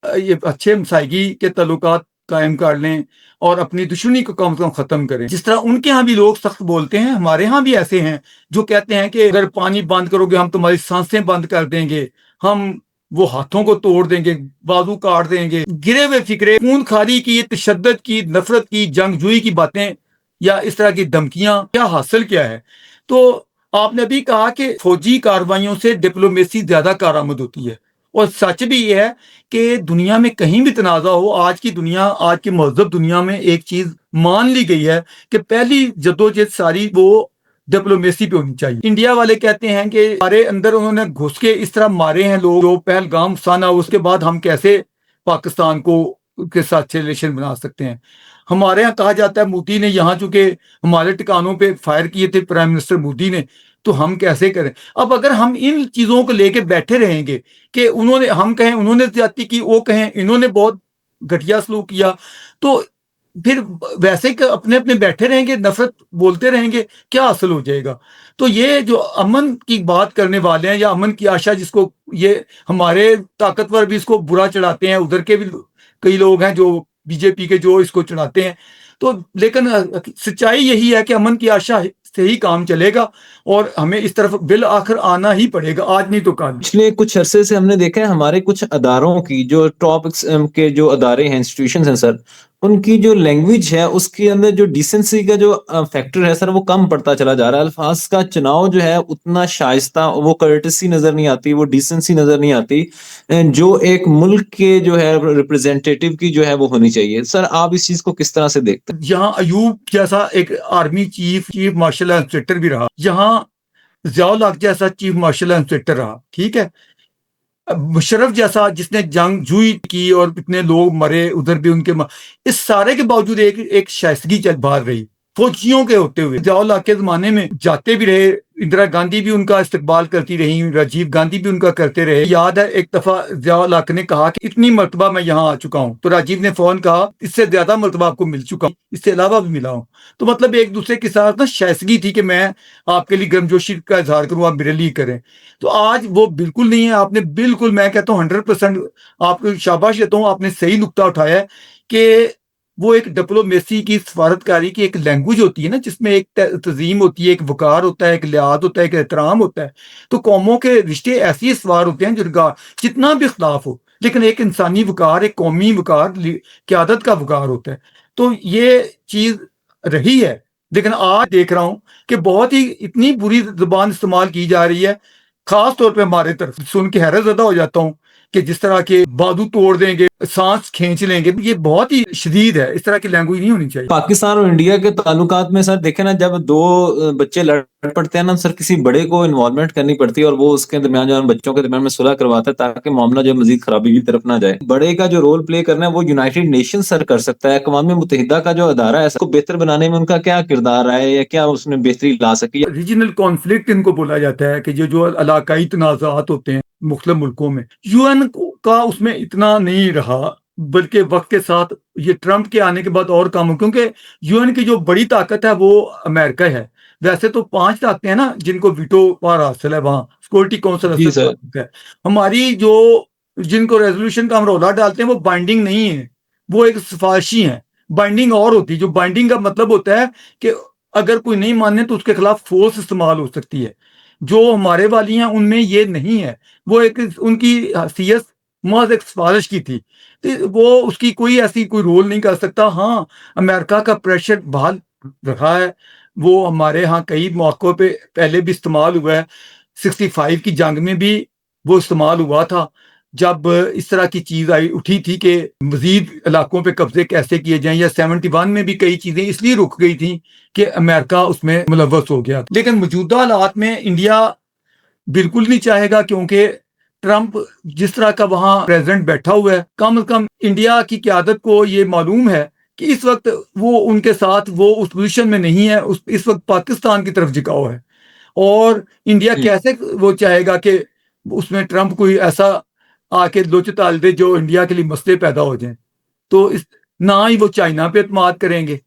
یہ اچھے ہمسائیگی کے تعلقات قائم کر لیں اور اپنی دشمنی کو کم از کم ختم کریں۔ جس طرح ان کے ہاں بھی لوگ سخت بولتے ہیں، ہمارے ہاں بھی ایسے ہیں جو کہتے ہیں کہ اگر پانی بند کرو گے ہم تمہاری سانسیں بند کر دیں گے، ہم وہ ہاتھوں کو توڑ دیں گے, بازو کاٹ دیں گے. گرے ہوئے فکرے, خون خاری کی, تشدد کی, نفرت کی, جنگجوئی کی باتیں یا اس طرح کی دھمکیاں کیا حاصل کیا ہے. تو آپ نے ابھی کہا کہ فوجی کارروائیوں سے ڈپلومیسی زیادہ کارآمد ہوتی ہے, اور سچ بھی یہ ہے کہ دنیا میں کہیں بھی تنازع ہو, آج کی دنیا, آج کی مہذب دنیا میں ایک چیز مان لی گئی ہے کہ پہلی جدوجہد ساری وہ ڈپلومیسی پہ ہونی چاہیے. انڈیا والے کہتے ہیں کہ ہمارے اندر انہوں نے گھس کے اس طرح مارے ہیں لوگ, جو پہلگام سانا, اس کے بعد ہم کیسے پاکستان کو کے ساتھ ریلیشن بنا سکتے ہیں. ہمارے یہاں کہا جاتا ہے مودی نے یہاں چونکہ ہمارے ٹھکانوں پہ فائر کیے تھے پرائم منسٹر مودی نے, تو ہم کیسے کریں. اب اگر ہم ان چیزوں کو لے کے بیٹھے رہیں گے کہ انہوں نے, ہم کہیں انہوں نے زیادتی کی, وہ کہیں انہوں نے بہت گھٹیا سلوک کیا, تو پھر ویسے کہ اپنے اپنے بیٹھے رہیں گے, نفرت بولتے رہیں گے, کیا حاصل ہو جائے گا. تو یہ جو امن کی بات کرنے والے ہیں یا امن کی آشا, جس کو یہ ہمارے طاقتور بھی اس کو برا چڑھاتے ہیں, ادھر کے بھی کئی لوگ ہیں جو بی جے پی کے جو اس کو چڑھاتے ہیں, تو لیکن سچائی یہی ہے کہ امن کی آشا سے ہی کام چلے گا, اور ہمیں اس طرف بالآخر آنا ہی پڑے گا, آج نہیں تو کل. پچھلے کچھ عرصے سے ہم نے دیکھا ہے ہمارے کچھ اداروں کی جو ٹاپ کے جو ادارے ہیں, انسٹیٹیوشنز ہیں سر, ان کی جو لینگویج ہے اس کے اندر جو ڈیسنسی کا جو فیکٹر ہے سر, وہ کم پڑتا چلا جا رہا ہے. الفاظ کا چناؤ جو ہے اتنا شائستہ, وہ کرٹسی نظر نہیں آتی, وہ ڈیسنسی نظر نہیں آتی جو ایک ملک کے جو ہے ریپرزینٹیٹیو کی جو ہے وہ ہونی چاہیے. سر آپ اس چیز کو کس طرح سے دیکھتے ہیں؟ یہاں ایوب جیسا ایک آرمی چیف مارشل انسپکٹر بھی رہا, یہاں ضیاء الحق جیسا چیف مارشل انسپکٹر رہا, ٹھیک ہے. مشرف جیسا جس نے جنگ جوئی کی اور اتنے لوگ مرے, ادھر بھی ان کے اس سارے کے باوجود ایک شائستگی چل باہر رہی فوجیوں کے ہوتے ہوئے. ضیاء الحق کے زمانے میں جاتے بھی رہے, اندرا گاندھی بھی ان کا استقبال کرتی رہی, راجیو گاندھی بھی ان کا کرتے رہے. یاد ہے ایک دفعہ ضیاء الحق نے کہا کہ اتنی مرتبہ میں یہاں آ چکا ہوں, تو راجیو نے فون کہا اس سے زیادہ مرتبہ آپ کو مل چکا ہوں, اس سے علاوہ بھی ملا ہوں. تو مطلب ایک دوسرے کے ساتھ نا شائستگی تھی کہ میں آپ کے لیے گرمجوشی کا اظہار کروں, آپ میرے لیے کریں. تو آج وہ بالکل نہیں ہے. آپ نے بالکل, میں کہتا ہوں 100% آپ کو شاباش دیتا ہوں, آپ نے صحیح نقطہ اٹھایا ہے کہ وہ ایک ڈپلومیسی کی, سفارتکاری کی ایک لینگویج ہوتی ہے نا, جس میں ایک تنظیم ہوتی ہے, ایک وقار ہوتا ہے, ایک لحاظ ہوتا ہے, ایک احترام ہوتا ہے. تو قوموں کے رشتے ایسی استوار ہوتے ہیں جن کا جتنا بھی اختلاف ہو, لیکن ایک انسانی وقار, ایک قومی وقار, قیادت کا وقار ہوتا ہے. تو یہ چیز رہی ہے. لیکن آج دیکھ رہا ہوں کہ بہت ہی اتنی بری زبان استعمال کی جا رہی ہے, خاص طور پہ ہمارے طرف. سن کے حیرت زدہ ہو جاتا ہوں کہ جس طرح کے بازو توڑ دیں گے, سانس کھینچ لیں گے, یہ بہت ہی شدید ہے. اس طرح کی لینگویج نہیں ہونی چاہیے. پاکستان اور انڈیا کے تعلقات میں سر دیکھیں نا, جب دو بچے لڑ پڑتے ہیں نا سر, کسی بڑے کو انوالومنٹ کرنی پڑتی ہے, اور وہ اس کے درمیان جو بچوں کے درمیان میں صلح کرواتا ہے تاکہ معاملہ جو مزید خرابی کی طرف نہ جائے. بڑے کا جو رول پلے کرنا ہے وہ یونائٹڈ نیشن سر کر سکتا ہے. اقوام متحدہ کا جو ادارہ ہے اس کو بہتر بنانے میں ان کا کیا کردار رہا ہے, یا کیا اس میں بہتری لا سکی؟ ریجنل کانفلکٹ ان کو بولا جاتا ہے کہ جو علاقائی تنازعات ہوتے ہیں مختلف ملکوں میں, یو این کا اس میں اتنا نہیں رہا, بلکہ وقت کے ساتھ یہ ٹرمپ کے آنے کے بعد اور کم ہو, کیونکہ یو این کی جو بڑی طاقت ہے وہ امریکہ ہے. ویسے تو 5 طاقتیں ہیں نا جن کو ویٹو پاور حاصل ہے وہاں, سیکورٹی کونسل جی سر. ہے. ہماری جو جن کو ریزولوشن کا ہم رولا ڈالتے ہیں وہ بائنڈنگ نہیں ہے, وہ ایک سفارشی ہیں. بائنڈنگ اور ہوتی ہے, جو بائنڈنگ کا مطلب ہوتا ہے کہ اگر کوئی نہیں مانے تو اس کے خلاف فورس استعمال ہو سکتی ہے. جو ہمارے والی ہیں ان میں یہ نہیں ہے. وہ ایک ان کی حیثیت محض ایک سفارش کی تھی, وہ اس کی کوئی ایسی کوئی رول نہیں کر سکتا. ہاں امریکہ کا پریشر بحال رہا ہے, وہ ہمارے ہاں کئی موقعوں پہ پہلے بھی استعمال ہوا ہے. 65 کی جنگ میں بھی وہ استعمال ہوا تھا, جب اس طرح کی چیز اٹھی تھی کہ مزید علاقوں پہ قبضے کیسے کیے جائیں, یا 71 میں بھی کئی چیزیں اس لیے رک گئی تھیں کہ امریکہ اس میں ملوث ہو گیا. لیکن موجودہ حالات میں انڈیا بالکل نہیں چاہے گا, کیونکہ ٹرمپ جس طرح کا وہاں پریزیڈنٹ بیٹھا ہوا ہے, کم از کم انڈیا کی قیادت کو یہ معلوم ہے کہ اس وقت وہ ان کے ساتھ وہ اس پوزیشن میں نہیں ہے. اس وقت پاکستان کی طرف جھکاؤ ہے, اور انڈیا کیسے وہ چاہے گا کہ اس میں ٹرمپ کوئی ایسا آ کے لوچ تال دے جو انڈیا کے لیے مسئلے پیدا ہو جائیں. تو نہ ہی وہ چائنا پہ اعتماد کریں گے,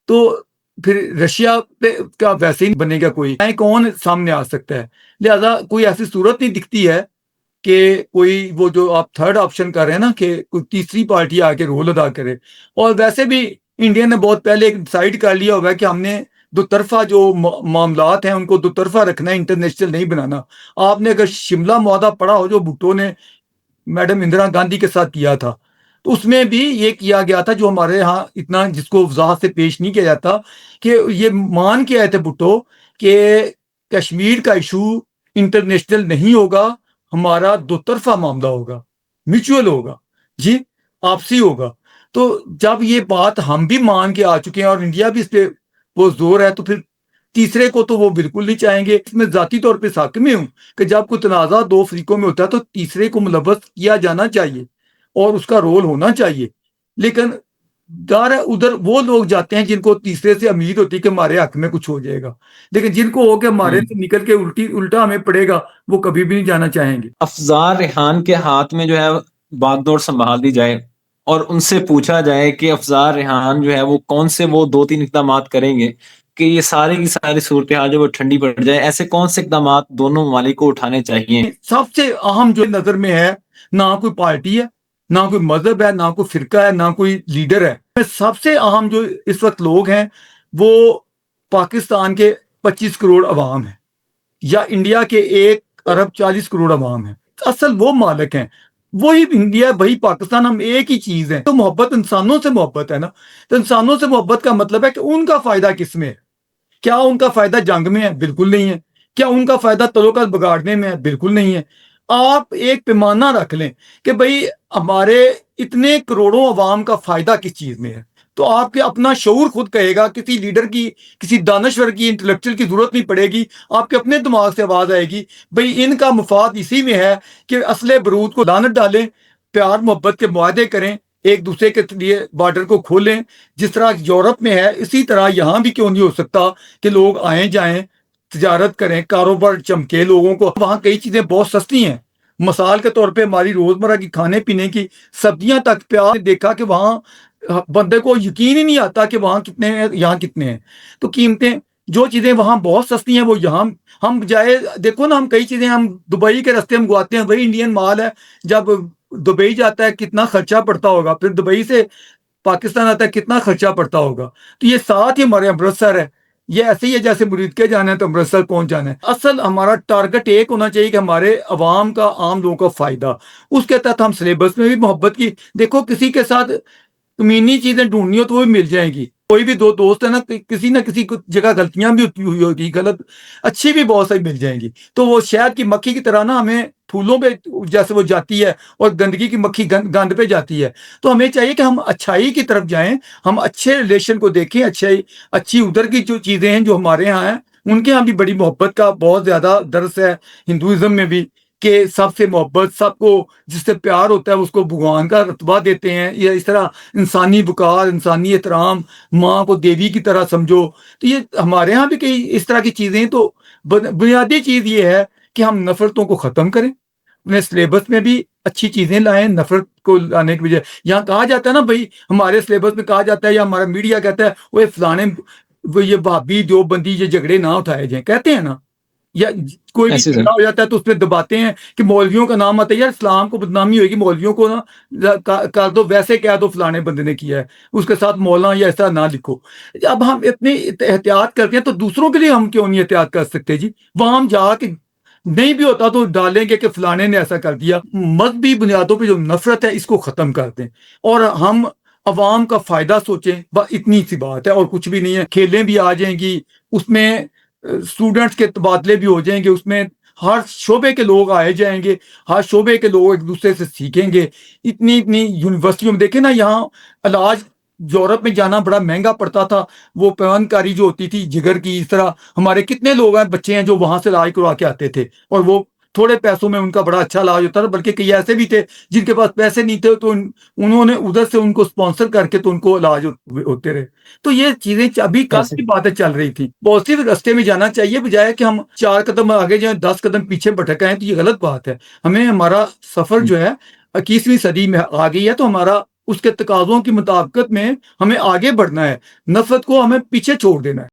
تو پھر رشیا پہ کا ویسے ہی بنے گا کوئی, کون سامنے آ سکتا ہے. لہذا کوئی ایسی صورت نہیں دکھتی ہے کہ کوئی وہ جو آپ تھرڈ آپشن کر رہے ہیں نا کہ کوئی تیسری پارٹی آ کے رول ادا کرے. اور ویسے بھی انڈیا نے بہت پہلے ڈیسائیڈ کر لیا ہوا ہے کہ ہم نے دو طرفہ جو معاملات ہیں ان کو دو طرفہ رکھنا ہے, انٹرنیشنل نہیں بنانا. آپ نے اگر شملہ معاہدہ پڑھا ہو جو بھٹو نے میڈم اندرا گاندھی کے ساتھ کیا تھا، تو اس میں بھی یہ کیا گیا تھا جو ہمارے ہاں اتنا جس کو وضاحت سے پیش نہیں کیا جاتا، کہ یہ مان کے آئے تھے بھٹو کہ کشمیر کا ایشو انٹرنیشنل نہیں ہوگا، ہمارا دو طرفہ معاملہ ہوگا، میوچول ہوگا، جی آپسی ہوگا۔ تو جب یہ بات ہم بھی مان کے آ چکے ہیں اور انڈیا بھی اس پہ وہ زور ہے، تو پھر تیسرے کو تو وہ بالکل نہیں چاہیں گے۔ اس میں ذاتی طور پہ حق میں ہوں کہ جب کوئی تنازع دو فریقوں میں ہوتا ہے تو تیسرے کو ملوث کیا جانا چاہیے اور اس کا رول ہونا چاہیے، لیکن ڈر ہے ادھر وہ لوگ جاتے ہیں جن کو تیسرے سے امید ہوتی ہے کہ ہمارے حق میں کچھ ہو جائے گا، لیکن جن کو ہو کہ ہمارے سے نکل کے الٹا ہمیں پڑے گا، وہ کبھی بھی نہیں جانا چاہیں گے۔ افزار ریحان کے ہاتھ میں جو ہے باغ دوڑ سنبھال دی جائے اور ان سے پوچھا جائے کہ افزار ریحان جو ہے وہ کون سے وہ 2-3 اقدامات کریں گے کہ یہ ساری کی ساری صورتحال جو وہ ٹھنڈی پڑ جائے، ایسے کون سے اقدامات دونوں ممالک کو اٹھانے چاہیے؟ سب سے اہم جو نظر میں ہے، نہ کوئی پارٹی ہے، نہ کوئی مذہب ہے، نہ کوئی فرقہ ہے، نہ کوئی لیڈر ہے، سب سے اہم جو اس وقت لوگ ہیں وہ پاکستان کے 25 کروڑ عوام ہیں یا انڈیا کے 1 ارب 40 کروڑ عوام ہیں۔ اصل وہ مالک ہیں، وہی انڈیا وہی پاکستان، ہم ایک ہی چیز ہیں۔ تو محبت انسانوں سے محبت ہے نا، تو انسانوں سے محبت کا مطلب ہے کہ ان کا فائدہ کس میں ہے؟ کیا ان کا فائدہ جنگ میں ہے؟ بالکل نہیں ہے۔ کیا ان کا فائدہ تعلقات بگاڑنے میں ہے؟ بالکل نہیں ہے۔ آپ ایک پیمانہ رکھ لیں کہ بھئی ہمارے اتنے کروڑوں عوام کا فائدہ کس چیز میں ہے، تو آپ کے اپنا شعور خود کہے گا، کسی لیڈر کی، کسی دانشور کی، انٹلیکچوئل کی ضرورت نہیں پڑے گی، آپ کے اپنے دماغ سے آواز آئے گی بھئی ان کا مفاد اسی میں ہے کہ اسلحے بارود کو لعنت ڈالیں، پیار محبت کے معاہدے کریں، ایک دوسرے کے لیے بارڈر کو کھولیں، جس طرح یورپ میں ہے اسی طرح یہاں بھی کیوں نہیں ہو سکتا کہ لوگ آئیں جائیں، تجارت کریں، کاروبار چمکے، لوگوں کو وہاں کئی چیزیں بہت سستی ہیں۔ مثال کے طور پہ ہماری روزمرہ کی کھانے پینے کی سبزیاں تک، پیاز دیکھا کہ وہاں بندے کو یقین ہی نہیں آتا کہ وہاں کتنے ہیں، یہاں کتنے ہیں۔ تو قیمتیں، جو چیزیں وہاں بہت سستی ہیں وہ یہاں ہم بجائے دیکھو نا، ہم کئی چیزیں ہم دبئی کے رستے منگواتے ہیں، وہی انڈین مال ہے، جب دبئی جاتا ہے کتنا خرچہ پڑتا ہوگا، پھر دبئی سے پاکستان آتا ہے کتنا خرچہ پڑتا ہوگا۔ تو یہ ساتھ ہی ہمارے امرتسر ہے، یہ ایسے ہی ہے جیسے مرید کے جانا ہے تو امرتسر پہنچ جانا ہے۔ اصل ہمارا ٹارگٹ ایک ہونا چاہیے کہ ہمارے عوام کا، عام لوگوں کا فائدہ، اس کے تحت ہم سلیبس میں بھی محبت کی، دیکھو کسی کے ساتھ کمینی چیزیں ڈھونڈنی ہو تو وہ بھی مل جائیں گی، کوئی بھی دو دوست ہے نا، کسی نہ کسی جگہ غلطیاں بھی ہوئی ہوگی، غلط اچھی بھی بہت ساری مل جائیں گی۔ تو وہ شہد کی مکھی کی طرح نا، ہمیں پھولوں پہ جیسے وہ جاتی ہے اور گندگی کی مکھی گند پہ جاتی ہے، تو ہمیں چاہیے کہ ہم اچھائی کی طرف جائیں، ہم اچھے ریلیشن کو دیکھیں، اچھی ادھر کی جو چیزیں ہیں جو ہمارے ہاں ہیں ان کے ہاں بھی بڑی محبت کا بہت زیادہ درس ہے ہندوازم میں بھی، کہ سب سے محبت، سب کو جس سے پیار ہوتا ہے اس کو بھگوان کا رتبہ دیتے ہیں، یا اس طرح انسانی وقار، انسانی احترام، ماں کو دیوی کی طرح سمجھو۔ تو یہ ہمارے ہاں بھی کئی اس طرح کی چیزیں ہیں۔ تو بنیادی چیز یہ ہے کہ ہم نفرتوں کو ختم کریں، اپنے سلیبس میں بھی اچھی چیزیں لائیں، نفرت کو لانے کی بجائے۔ یہاں کہا جاتا ہے نا بھائی، ہمارے سلیبس میں کہا جاتا ہے یا ہمارا میڈیا کہتا ہے وہ فلانے، وہ یہ بھابی دیوبندی یہ جھگڑے نہ اٹھائے جائیں، کہتے ہیں نا، یا کوئی بھی ایسے سر جھگڑا ہو جاتا ہے تو اس پہ دباتے ہیں کہ مولویوں کا نام آتا ہے، یار اسلام کو بدنامی ہوئے گی، مولویوں کو نا کر دو، ویسے کہہ دو فلانے بندے نے کیا ہے، اس کے ساتھ مولانا یا ایسا نہ لکھو۔ اب ہم اتنی احتیاط کرتے ہیں تو دوسروں کے لیے ہم کیوں نہیں احتیاط کر سکتے جی؟ وہاں ہم جا کے نہیں بھی ہوتا تو ڈالیں گے کہ فلانے نے ایسا کر دیا۔ مذہبی بنیادوں پہ جو نفرت ہے اس کو ختم کر دیں اور ہم عوام کا فائدہ سوچیں، بس اتنی سی بات ہے اور کچھ بھی نہیں ہے۔ کھیلیں بھی آ جائیں گی اس میں، اسٹوڈنٹس کے تبادلے بھی ہو جائیں گے اس میں، ہر شعبے کے لوگ آئے جائیں گے، ہر شعبے کے لوگ ایک دوسرے سے سیکھیں گے۔ اتنی یونیورسٹیوں میں دیکھیں نا، یہاں علاج یورپ میں جانا بڑا مہنگا پڑتا تھا، وہ پیوند کاری جو ہوتی تھی جگر کی، اس طرح ہمارے کتنے لوگ ہیں، بچے ہیں جو وہاں سے علاج کروا کے آتے تھے اور وہ تھوڑے پیسوں میں ان کا بڑا اچھا علاج ہوتا تھا، بلکہ کئی ایسے بھی تھے جن کے پاس پیسے نہیں تھے تو انہوں نے ادھر سے ان کو اسپانسر کر کے تو ان کو علاج ہوتے رہے۔ تو یہ چیزیں ابھی کل کی باتیں چل رہی تھی، پازیٹیو راستے میں جانا چاہیے بجائے کہ ہم 4 قدم آگے جائیں 10 قدم پیچھے بھٹک آئیں، تو یہ غلط بات ہے۔ ہمیں ہمارا سفر جو ہے 21ویں صدی میں آ گئی ہے تو ہمارا اس کے تقاضوں کی مطابقت میں ہمیں آگے بڑھنا ہے، نفرت کو ہمیں پیچھے چھوڑ دینا ہے۔